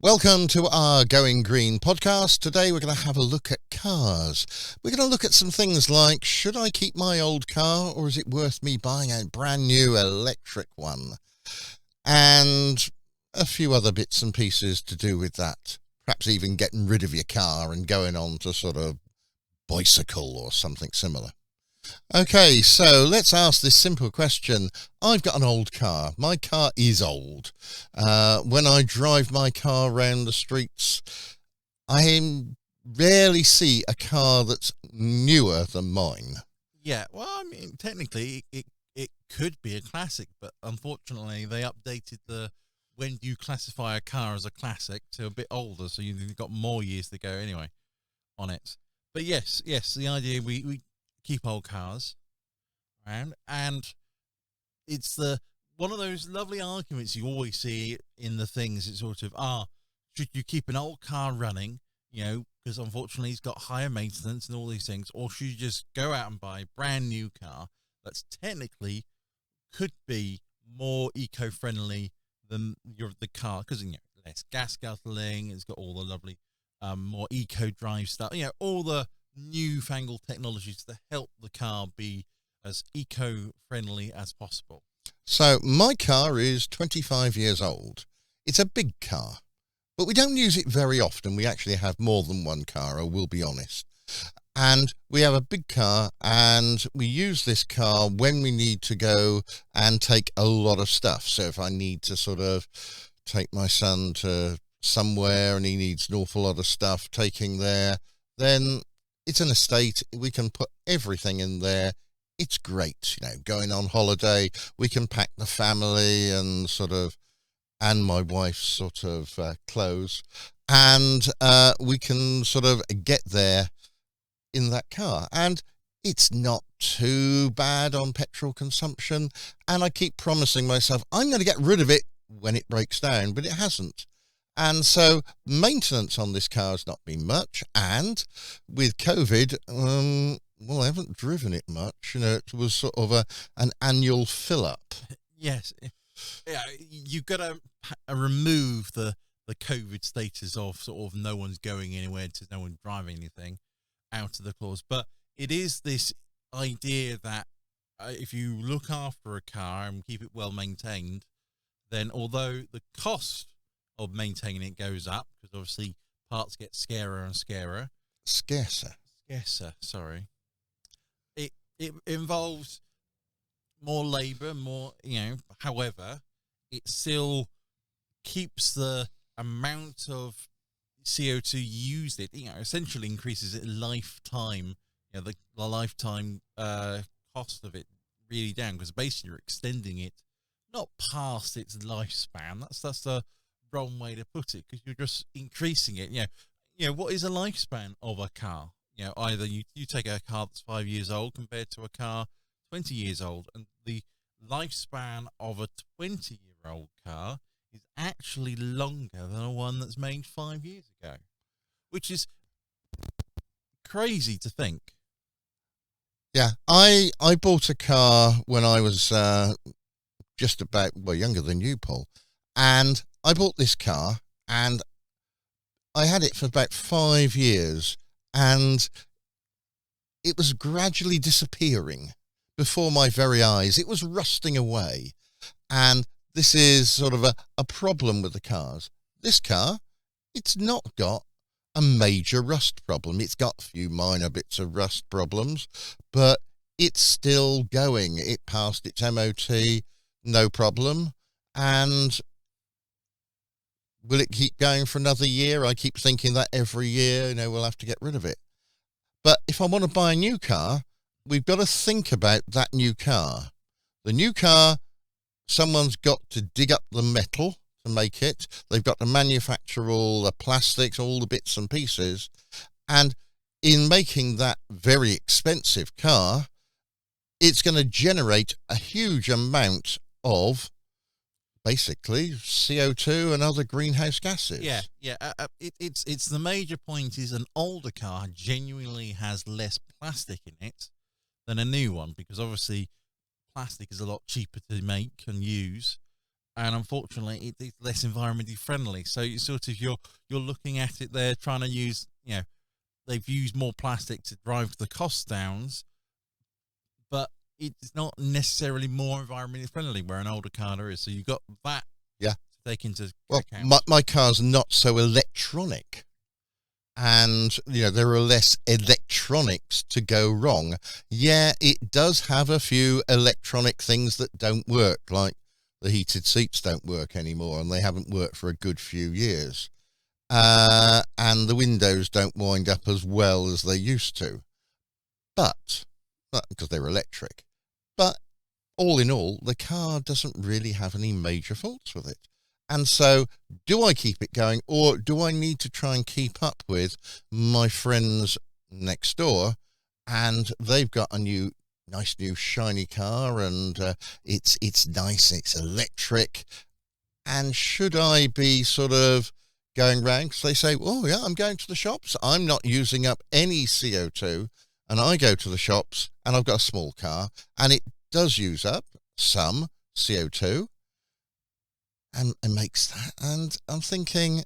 Welcome to our Going Green podcast. Today we're going to have a look at cars. We're going to look at some things like, should I keep my old car or is it worth me buying a brand new electric one? And a few other bits and pieces to do with that. Perhaps even getting rid of your car and going on to sort of bicycle or something similar. Okay, so let's ask this simple question. I've got an old car. My car is old. When I drive my car around the streets, I rarely see a car that's newer than mine. Yeah, well, I mean, technically, it could be a classic, but unfortunately, they updated the when do you classify a car as a classic to a bit older, so you've got more years to go anyway on it. But yes, the idea we keep old cars around, and it's the one of those lovely arguments you always see in the things. It's sort of should you keep an old car running? Because unfortunately it's got higher maintenance and all these things, or should you just go out and buy a brand new car that's technically could be more eco-friendly than the car, because less gas guzzling, it's got all the lovely more eco-drive stuff, all the newfangled technologies to help the car be as eco-friendly as possible. So my car is 25 years old. It's a big car, but we don't use it very often. We actually have more than one car, I will be honest. And we have a big car, and we use this car when we need to go and take a lot of stuff. So if I need to sort of take my son to somewhere and he needs an awful lot of stuff taking there, then it's an estate. We can put everything in there. It's great, going on holiday. We can pack the family and my wife's sort of clothes, and we can sort of get there in that car. And it's not too bad on petrol consumption. And I keep promising myself I'm going to get rid of it when it breaks down, but it hasn't. And so maintenance on this car has not been much. And with COVID, I haven't driven it much. It was sort of an annual fill-up. Yes. Yeah, you've got to remove the COVID status of sort of no one's going anywhere, to no one driving anything out of the clause. But it is this idea that if you look after a car and keep it well maintained, then although the cost of maintaining it goes up, because obviously parts get scarcer and scarcer. Scarcer, sorry. It involves more labour, however, it still keeps the amount of CO2 used. It, essentially increases its lifetime, the lifetime cost of it really down, because basically you're extending it not past its lifespan. That's the wrong way to put it, because you're just increasing it. What is a lifespan of a car? Either you take a car that's 5 years old compared to a car 20 years old, and the lifespan of a 20-year-old car is actually longer than a one that's made 5 years ago, which is crazy to think. Yeah, I bought a car when I was just about, younger than you, Paul. And I bought this car and I had it for about 5 years, and it was gradually disappearing before my very eyes. It was rusting away. And this is sort of a problem with the cars. This car, it's not got a major rust problem. It's got a few minor bits of rust problems, but it's still going. It passed its MOT, no problem. And will it keep going for another year? I keep thinking that every year, we'll have to get rid of it. But if I want to buy a new car, we've got to think about that new car. The new car, someone's got to dig up the metal to make it. They've got to manufacture all the plastics, all the bits and pieces. And in making that very expensive car, it's going to generate a huge amount of basically CO2 and other greenhouse gases. It's the major point is an older car genuinely has less plastic in it than a new one, because obviously plastic is a lot cheaper to make and use, and unfortunately, it's less environmentally friendly. So you sort of you're looking at it there, trying to use, they've used more plastic to drive the costs down, but it's not necessarily more environmentally friendly where an older car is. So you've got that Yeah. to take into Well, account. my car's not so electronic, and there are less electronics to go wrong. Yeah, it does have a few electronic things that don't work, like the heated seats don't work anymore, and they haven't worked for a good few years. And the windows don't wind up as well as they used to, but because they're electric. But all in all, the car doesn't really have any major faults with it. And so, do I keep it going, or do I need to try and keep up with my friends next door? And they've got a nice new shiny car, and it's nice, it's electric. And should I be sort of going round? Because they say, oh yeah, I'm going to the shops, I'm not using up any CO2, and I go to the shops, and I've got a small car, and it does use up some CO2. And makes that, and I'm thinking,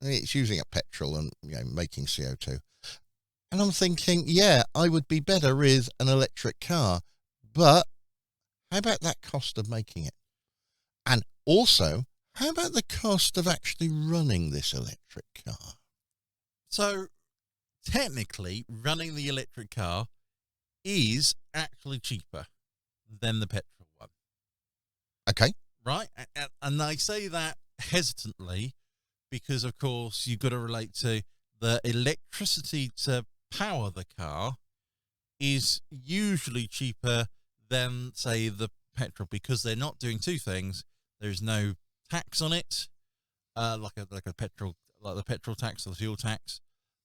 it's using up petrol and making CO2, and I'm thinking, yeah, I would be better with an electric car, but how about that cost of making it? And also, how about the cost of actually running this electric car? So technically, running the electric car is actually cheaper than the petrol one. Okay. Right? And I say that hesitantly because, of course, you've got to relate to the electricity to power the car is usually cheaper than, say, the petrol, because they're not doing two things. There's no tax on it, like a petrol, like the petrol tax or the fuel tax,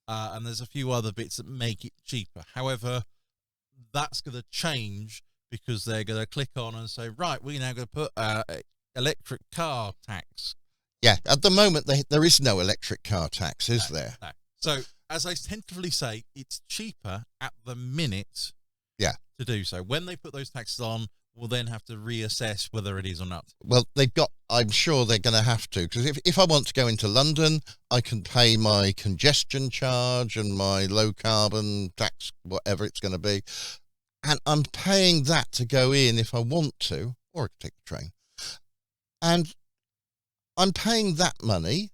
and there's a few other bits that make it cheaper. However, that's going to change, because they're going to click on and say, right, we're now going to put electric car tax. Yeah, at the moment, there is no electric car tax, is there? No. So, as I tentatively say, it's cheaper at the minute to do so. When they put those taxes on, we'll then have to reassess whether it is or not. Well, I'm sure they're going to have to, because if I want to go into London, I can pay my congestion charge and my low carbon tax, whatever it's going to be. And I'm paying that to go in if I want to, or I can take the train. And I'm paying that money.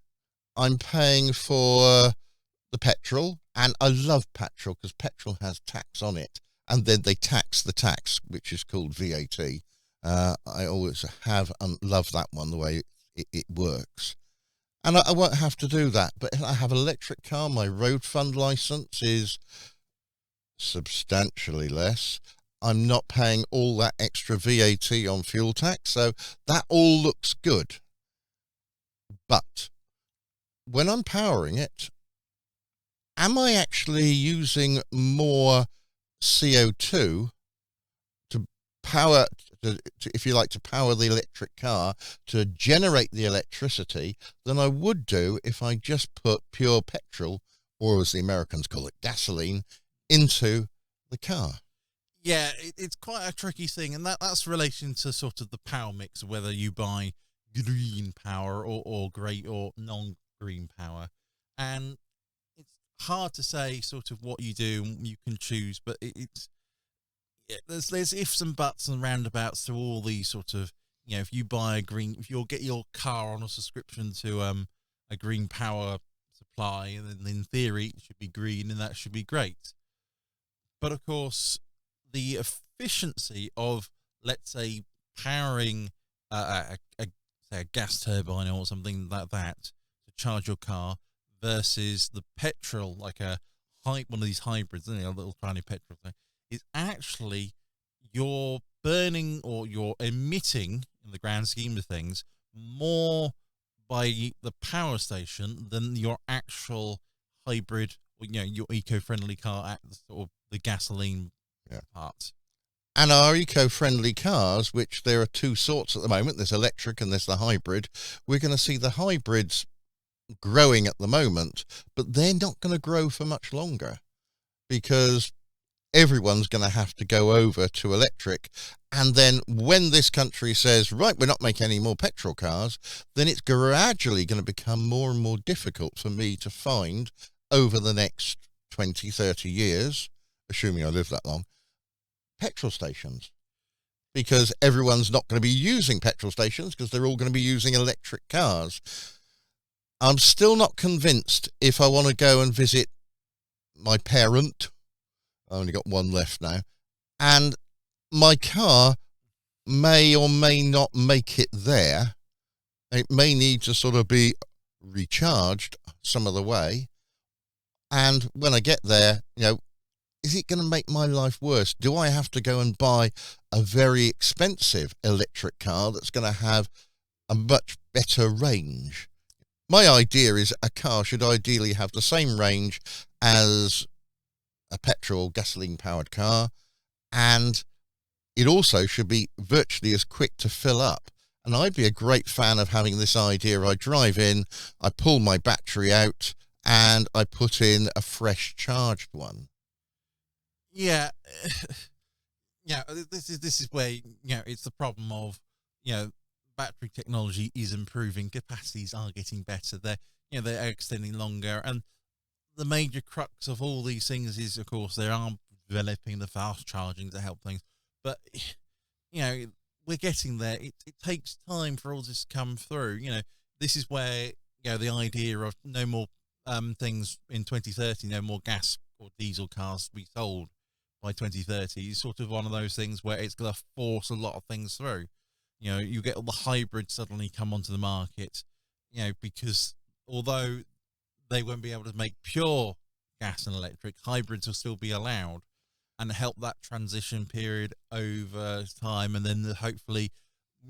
I'm paying for the petrol, and I love petrol because petrol has tax on it. And then they tax the tax, which is called VAT. I always have and love that one, the way it works. And I won't have to do that. But if I have an electric car, my road fund license is substantially less. I'm not paying all that extra VAT on fuel tax, so that all looks good. But when I'm powering it, am I actually using more CO2 to power, if you like, to power the electric car, to generate the electricity, than I would do if I just put pure petrol, or as the Americans call it, gasoline, into the car? Yeah, it's quite a tricky thing, and that's relation to sort of the power mix, whether you buy green power or grey or non-green power. And it's hard to say sort of what you do and you can choose, but there's ifs and buts and roundabouts to all these sort of, if you buy if you'll get your car on a subscription to a green power supply, and then in theory it should be green, and that should be great. But of course, the efficiency of, let's say, powering a gas turbine or something like that to charge your car versus the petrol, like one of these hybrids, a little tiny petrol thing, is actually you're burning, or you're emitting, in the grand scheme of things, more by the power station than your actual hybrid, or your eco-friendly car at the gasoline part. And our eco-friendly cars, which there are two sorts at the moment, there's electric and there's the hybrid. We're going to see the hybrids growing at the moment, but they're not going to grow for much longer, because everyone's going to have to go over to electric. And then when this country says, right, we're not making any more petrol cars, then it's gradually going to become more and more difficult for me to find over the next 20, 30 years, assuming I live that long, petrol stations. Because everyone's not going to be using petrol stations because they're all going to be using electric cars. I'm still not convinced if I want to go and visit my parent. I only got one left now. And my car may or may not make it there. It may need to sort of be recharged some of the way. And when I get there, is it going to make my life worse? Do I have to go and buy a very expensive electric car that's going to have a much better range? My idea is a car should ideally have the same range as a petrol gasoline powered car, and it also should be virtually as quick to fill up. And I'd be a great fan of having this idea. I drive in, I pull my battery out, and I put in a fresh charged one. Yeah. Yeah, this is where, it's the problem of, battery technology is improving, capacities are getting better, they're extending longer, and the major crux of all these things is, of course, they are developing the fast charging to help things, but we're getting there. It takes time for all this to come through. This is where the idea of no more things in 2030, no more gas or diesel cars to be sold by 2030 is sort of one of those things where it's going to force a lot of things through. You get all the hybrids suddenly come onto the market, because although they won't be able to make pure gas and electric, hybrids will still be allowed and help that transition period over time. And then hopefully,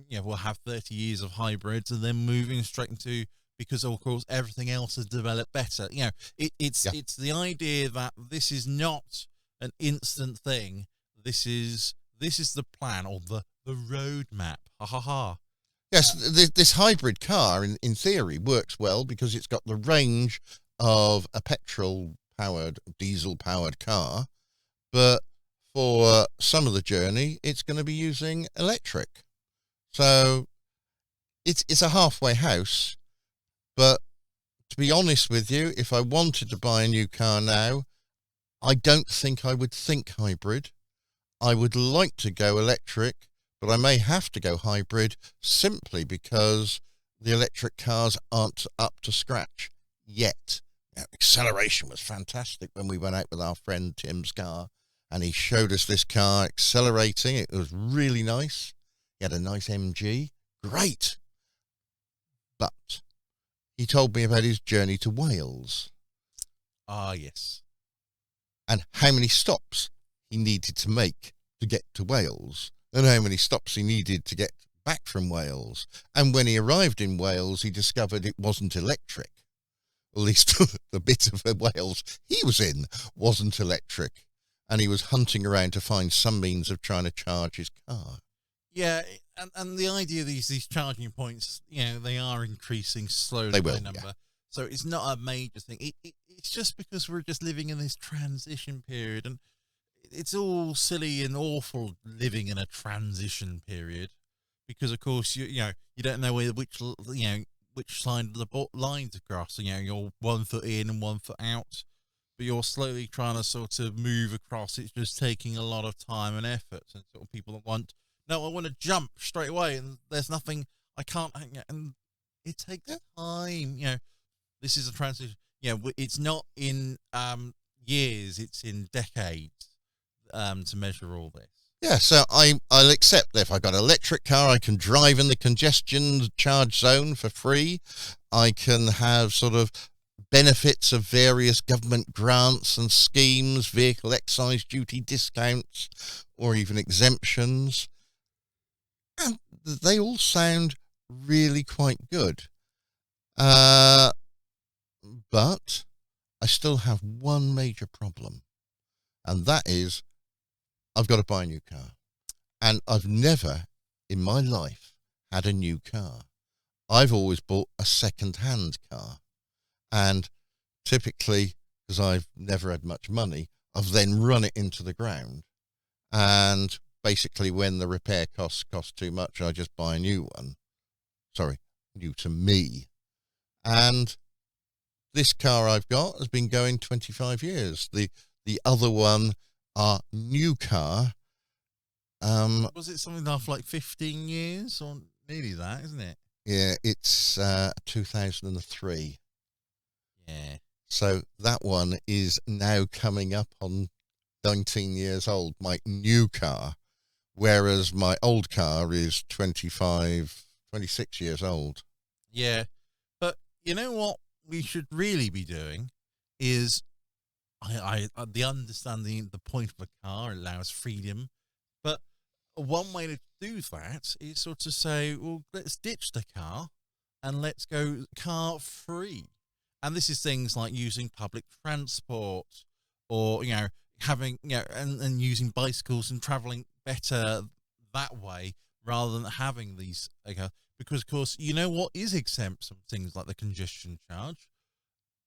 we'll have 30 years of hybrids and then moving straight into, because of course everything else has developed better. It's the idea that this is not an instant thing. This is the plan, or the roadmap. Ha ha ha. Yes, this hybrid car, in theory, works well because it's got the range of a petrol-powered, diesel-powered car, but for some of the journey, it's going to be using electric. So it's a halfway house, but to be honest with you, if I wanted to buy a new car now, I don't think I would think hybrid. I would like to go electric, but I may have to go hybrid simply because the electric cars aren't up to scratch yet. Acceleration was fantastic when we went out with our friend Tim's car, and he showed us this car accelerating. It was really nice. He had a nice MG. Great. But he told me about his journey to Wales. Ah, yes. And how many stops he needed to make to get to Wales, and how many stops he needed to get back from Wales. And when he arrived in Wales, he discovered it wasn't electric. At least the bit of Wales he was in wasn't electric. And he was hunting around to find some means of trying to charge his car. Yeah, and the idea of these charging points, they are increasing slowly They will, by number. yeah. So it's not a major thing. It's just because we're just living in this transition period, and it's all silly and awful living in a transition period, because of course you don't know which side of the line to cross. You're 1 foot in and 1 foot out, but you're slowly trying to sort of move across. It's just taking a lot of time and effort, and sort of people that I want to jump straight away, and there's nothing I can't, and it takes time. This is a transition. It's not in years; it's in decades to measure all this. Yeah, so I'll accept that if I've got an electric car, I can drive in the congestion charge zone for free. I can have sort of benefits of various government grants and schemes, vehicle excise duty discounts, or even exemptions. And they all sound really quite good. But I still have one major problem, and that is I've got to buy a new car. And I've never in my life had a new car. I've always bought a second-hand car. And typically, because I've never had much money, I've then run it into the ground, and basically when the repair costs cost too much, I just buy a new one. Sorry, new to me. And this car I've got has been going 25 years. The other one, our new car, was it something after like 15 years or nearly that, isn't it? yeah, it's 2003. Yeah. So that one is now coming up on 19 years old, my new car, whereas my old car is 26 years old. Yeah. But you know what we should really be doing is the understanding the point of a car allows freedom, but one way to do that is sort of say, well, let's ditch the car and let's go car free. And this is things like using public transport, or having and using bicycles and traveling better that way rather than having these because of course what is exempt from things like the congestion charge,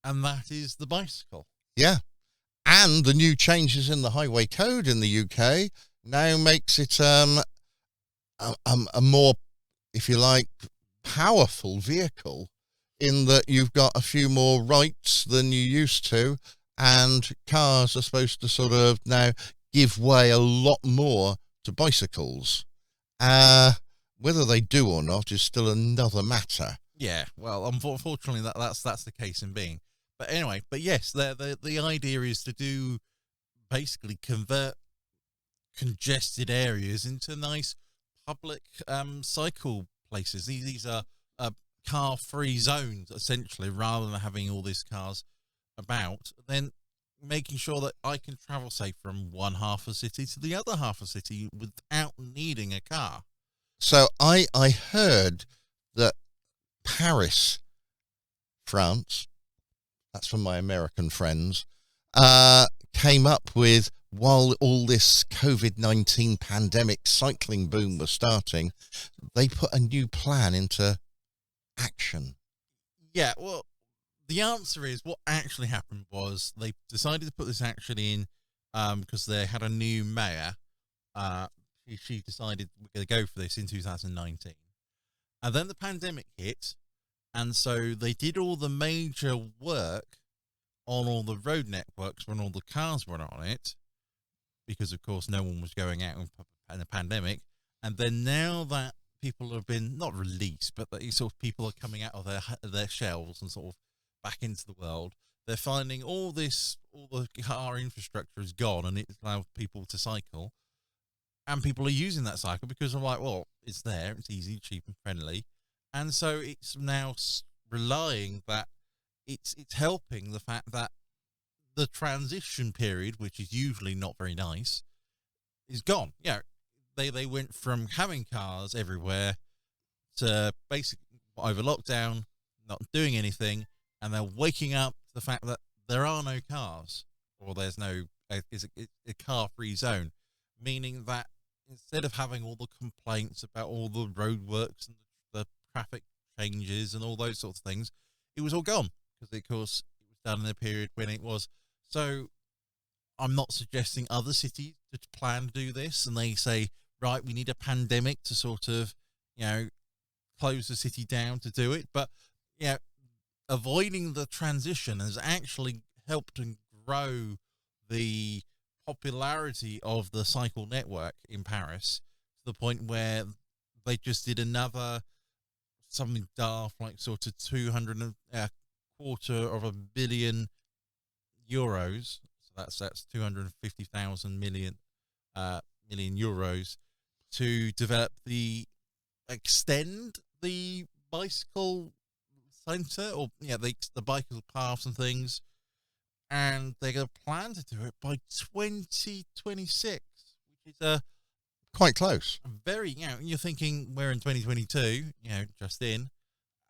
and that is the bicycle. Yeah. And the new changes in the highway code in the UK now makes it a more, if you like, powerful vehicle, in that you've got a few more rights than you used to, and cars are supposed to sort of now give way a lot more to bicycles. Whether they do or not is still another matter. Yeah, well, unfortunately, that's the case in being. But anyway, yes, the idea is to do basically convert congested areas into nice public cycle places. These are car-free zones, essentially, rather than having all these cars about. Then making sure that I can travel, say, from one half of the city to the other half of the city without needing a car. So I heard that Paris, France, that's from my American friends, came up with, while all this COVID-19 pandemic cycling boom was starting, they put a new plan into action. Yeah, well, the answer is what actually happened was they decided to put this action in because they had a new mayor. She decided we're going to go for this in 2019. And then the pandemic hit, and so they did all the major work on all the road networks when all the cars were on it, because, of course, no one was going out in a pandemic. And then now that people have been, not released, but that sort of people are coming out of their shells and sort of back into the world, they're finding all the car infrastructure is gone, and it's allowed people to cycle. And people are using that cycle because they're like, well, it's there, it's easy, cheap, and friendly. And so it's now relying that it's helping the fact that the transition period, which is usually not very nice, is gone. They went from having cars everywhere to basically over lockdown, not doing anything, and they're waking up to the fact that there are no cars, or there's no it's a car-free zone, meaning that instead of having all the complaints about all the roadworks and the traffic changes and all those sorts of things, it was all gone because, of course, it was done in a period when it was. So I'm not suggesting other cities to plan to do this, and they say, right, we need a pandemic to sort of, close the city down to do it. But, avoiding the transition has actually helped to grow the popularity of the cycle network in Paris to the point where they just did something daft, like sort of 225 billion euros. So that's 250,000 million euros to extend the bicycle centre, or the bicycle paths and things. And they're going to plan to do it by 2026, which is quite close. Very, you're thinking we're in 2022, just in.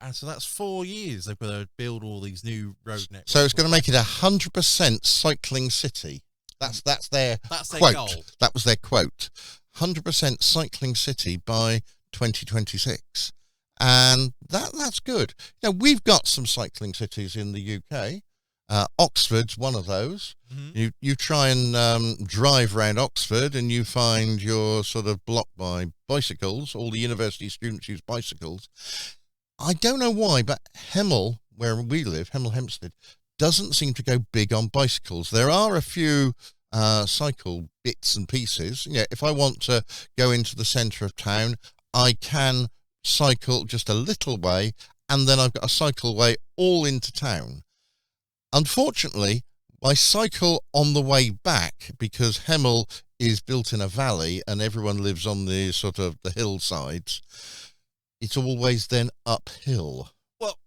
And so that's 4 years they've got to build all these new road networks. So it's going to make it 100% cycling city. That's their quote. Goal. That was their quote. 100% cycling city by 2026. And that's good. We've got some cycling cities in the UK. Oxford's one of those. Mm-hmm. You try and drive around Oxford, and you find you're sort of blocked by bicycles. All the university students use bicycles. I don't know why, but Hemel, where we live, Hemel Hempstead, doesn't seem to go big on bicycles. There are a few cycle bits and pieces. If I want to go into the centre of town, I can cycle just a little way, and then I've got a cycleway all into town. Unfortunately, I cycle on the way back because Hemel is built in a valley and everyone lives on the sort of the hillsides. It's always then uphill. Well,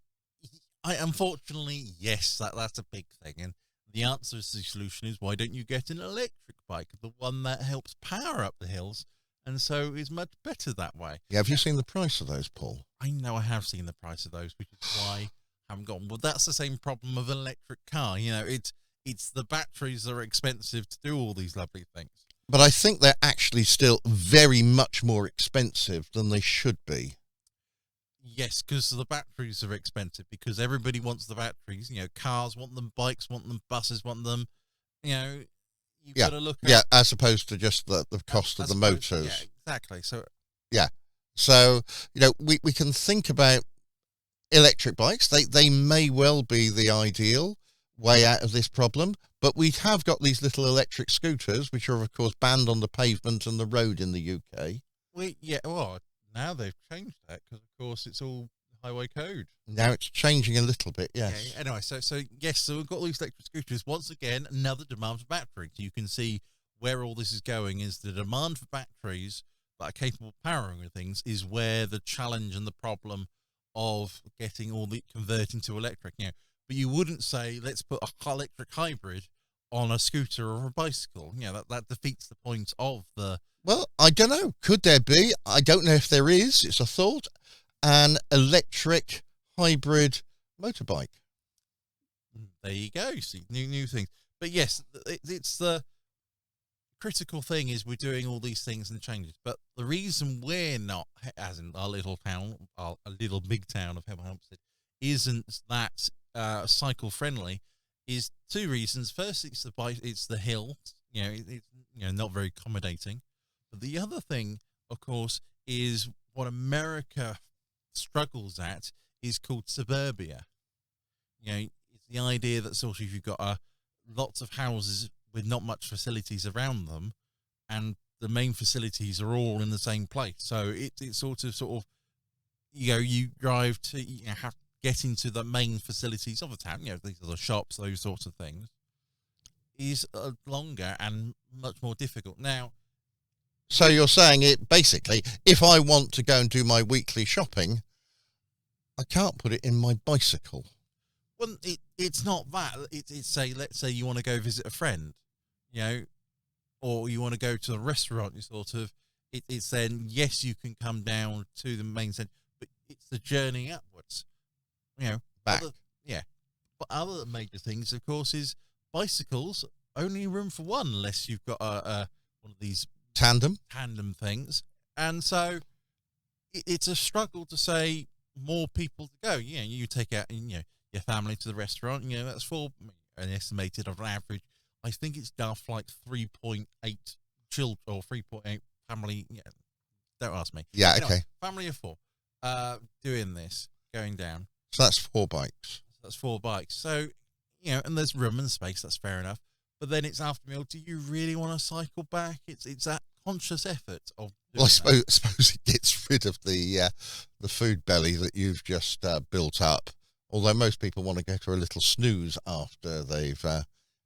unfortunately, yes, that's a big thing. And the answer to the solution is, why don't you get an electric bike, the one that helps power up the hills, and so is much better that way. Yeah, have you seen the price of those, Paul? I know I have seen the price of those, which is why I haven't gone. Well, that's the same problem of an electric car. It's the batteries that are expensive to do all these lovely things. But I think they're actually still very much more expensive than they should be. Yes, because the batteries are expensive, because everybody wants the batteries. Cars want them, bikes want them, buses want them. You've got to look at... Yeah, as opposed to just the cost of the motors. Yeah, exactly. So... Yeah. So, we can think about electric bikes. They may well be the ideal way out of this problem, but we have got these little electric scooters, which are, of course, banned on the pavement and the road in the UK. Well, now they've changed that, because, of course, it's all highway code. Now it's changing a little bit, yes. Yeah, anyway, so we've got all these electric scooters. Once again, another demand for batteries. You can see where all this is going is the demand for batteries that are capable of powering things is where the challenge and the problem of getting all the converting to electric. But you wouldn't say, let's put a electric hybrid on a scooter or a bicycle. That defeats the point of the... Well, I don't know. Could there be? I don't know if there is. It's a thought. An electric hybrid motorbike. There you go. See, new things. But yes, it's the critical thing is we're doing all these things and changes. But the reason we're not, as in our little town, a little big town of Hemel Hempstead, isn't that cycle friendly, is two reasons. First, it's the bike, it's the hill. It's not very accommodating. But the other thing, of course, is what America struggles at is called suburbia. It's the idea that sort of you've got lots of houses with not much facilities around them, and the main facilities are all in the same place. So it's sort of you drive to have to get into the main facilities of the town. These are the shops, those sorts of things, is longer and much more difficult now. So you're saying it basically, if I want to go and do my weekly shopping, I can't put it in my bicycle. Well, it's not that. It's let's say you want to go visit a friend, or you want to go to a restaurant. It's then, yes, you can come down to the main centre, but it's the journey upwards. Back. But other major things, of course, is bicycles only room for one, unless you've got one of these tandem things, and so it's a struggle to say more people to go. You take out your family to the restaurant. That's for an estimated of an average. I think it's down for like 3.8 children or 3.8 family. Don't ask me. Yeah, anyway, okay. Family of 4 doing this, going down. So that's 4 bikes. That's 4 bikes. So and there's room and space. That's fair enough. But then it's after meal. Do you really want to cycle back? It's that conscious effort of. Well, I suppose it gets rid of the food belly that you've just built up. Although most people want to go for a little snooze after they've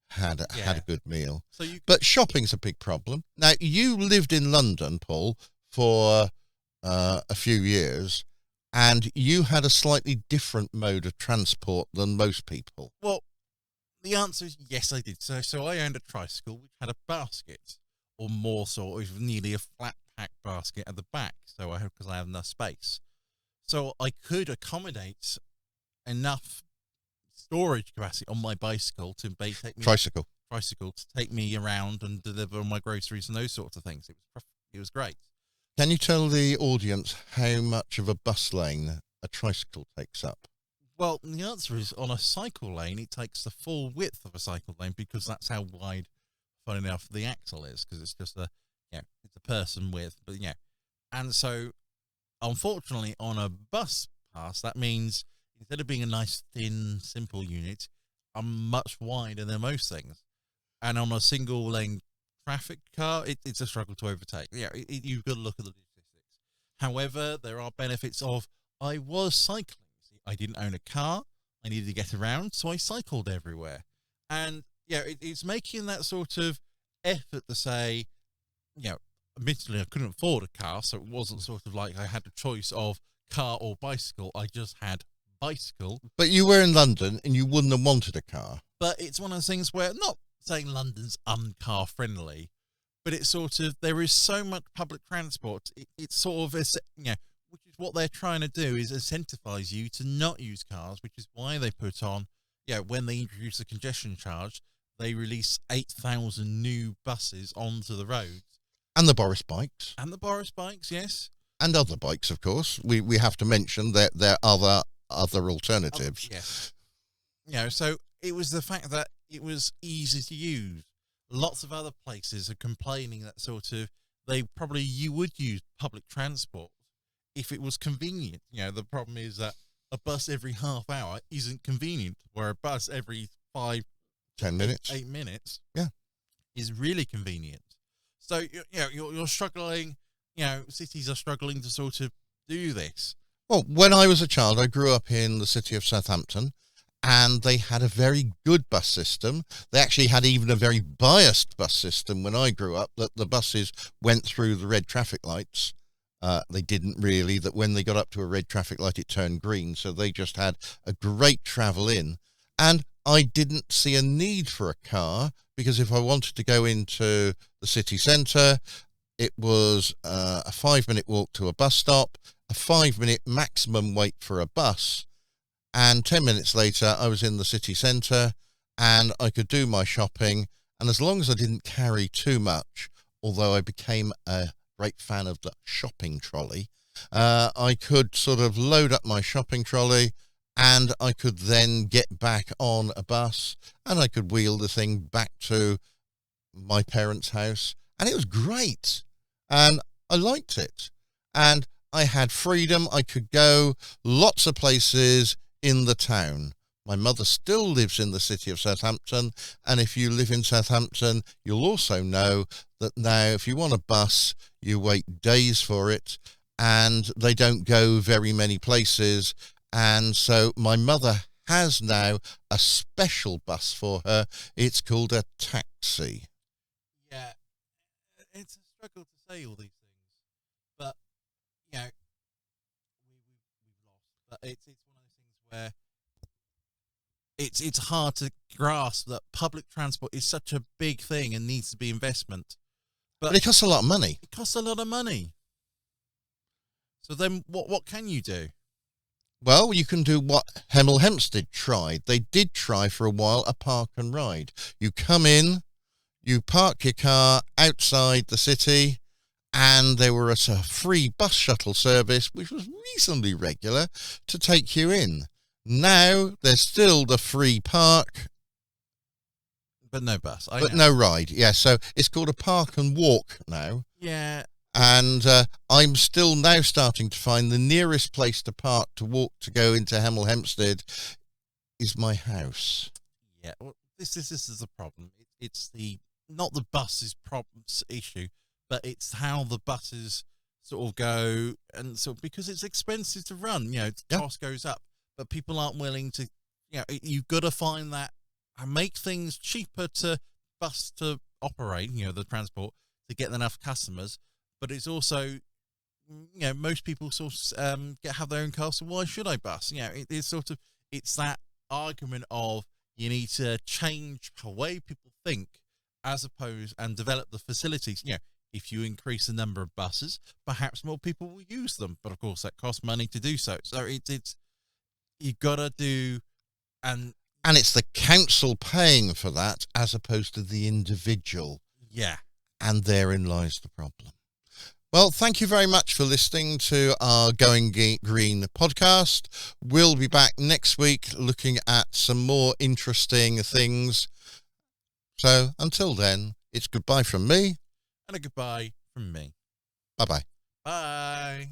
had a good meal. But shopping's a big problem. Now, you lived in London, Paul, for a few years, and you had a slightly different mode of transport than most people. Well, the answer is yes, I did. So I owned a tricycle which had a basket, or more sort of nearly a flat pack basket at the back. So because I have enough space, so I could accommodate enough storage capacity on my bicycle to take me tricycle to take me around and deliver my groceries and those sorts of things. It was great. Can you tell the audience how much of a bus lane a tricycle takes up? Well, the answer is on a cycle lane, it takes the full width of a cycle lane because that's how wide, funny enough, the axle is, because it's just it's a person width, but and so unfortunately on a bus pass, that means instead of being a nice thin, simple unit, I'm much wider than most things, and on a single lane traffic car, it's a struggle to overtake. You've got to look at the statistics. However, there are benefits of I was cycling. I didn't own a car. I needed to get around, so I cycled everywhere. And, it's making that sort of effort to say, admittedly, I couldn't afford a car, so it wasn't sort of like I had a choice of car or bicycle. I just had bicycle. But you were in London and you wouldn't have wanted a car. But it's one of those things where, not saying London's uncar friendly, but it's sort of, there is so much public transport. It's sort of, which is what they're trying to do, is incentivize you to not use cars, which is why they put on, when they introduce the congestion charge, they release 8,000 new buses onto the roads. And the Boris bikes. And the Boris bikes, yes. And other bikes, of course. We have to mention that there are other alternatives. Yes. So it was the fact that it was easy to use. Lots of other places are complaining that sort of, you would use public transport if it was convenient. The problem is that a bus every half hour isn't convenient, where a bus every 5, 10 minutes, 8 minutes, is really convenient. So you're struggling. Cities are struggling to sort of do this. Well, when I was a child, I grew up in the city of Southampton, and they had a very good bus system. They actually had even a very biased bus system when I grew up, that the buses went through the red traffic lights. They didn't really, that when they got up to a red traffic light, it turned green. So they just had a great travel in. And I didn't see a need for a car, because if I wanted to go into the city centre, it was a 5-minute walk to a bus stop, a 5-minute maximum wait for a bus. And 10 minutes later, I was in the city centre and I could do my shopping. And as long as I didn't carry too much, although I became a great fan of the shopping trolley, I could sort of load up my shopping trolley and I could then get back on a bus and I could wheel the thing back to my parents' house. And it was great. And I liked it. And I had freedom. I could go lots of places in the town. My mother still lives in the city of Southampton, and if you live in Southampton, you'll also know that now if you want a bus, you wait days for it, and they don't go very many places. And so my mother has now a special bus for her. It's called a taxi. Yeah, it's a struggle to say all these things, but we've lost. But it's one of those things where it's hard to grasp that public transport is such a big thing and needs to be investment. But it costs a lot of money. It costs a lot of money. So then what can you do? Well, you can do what Hemel Hempstead tried. They did try for a while a park and ride. You come in, you park your car outside the city, and there was a free bus shuttle service, which was reasonably regular, to take you in. Now, there's still the free park. But no bus. But no ride. Yeah, so it's called a park and walk now. Yeah. And I'm still now starting to find the nearest place to park, to walk, to go into Hemel Hempstead is my house. Yeah, well, this is the problem. It's not the buses problems issue, but it's how the buses sort of go, and so because it's expensive to run, the cost goes up, but people aren't willing to, you've got to find that and make things cheaper to bus to operate, the transport, to get enough customers. But it's also, most people sort of have their own car, so why should I bus? It's that argument of you need to change the way people think, as opposed, and develop the facilities. If you increase the number of buses, perhaps more people will use them. But of course, that costs money to do so. So you've got to do, and it's the council paying for that as opposed to the individual. Yeah. And therein lies the problem. Well, thank you very much for listening to our Going Green podcast. We'll be back next week looking at some more interesting things. So until then, it's goodbye from me. And a goodbye from me. Bye-bye. Bye.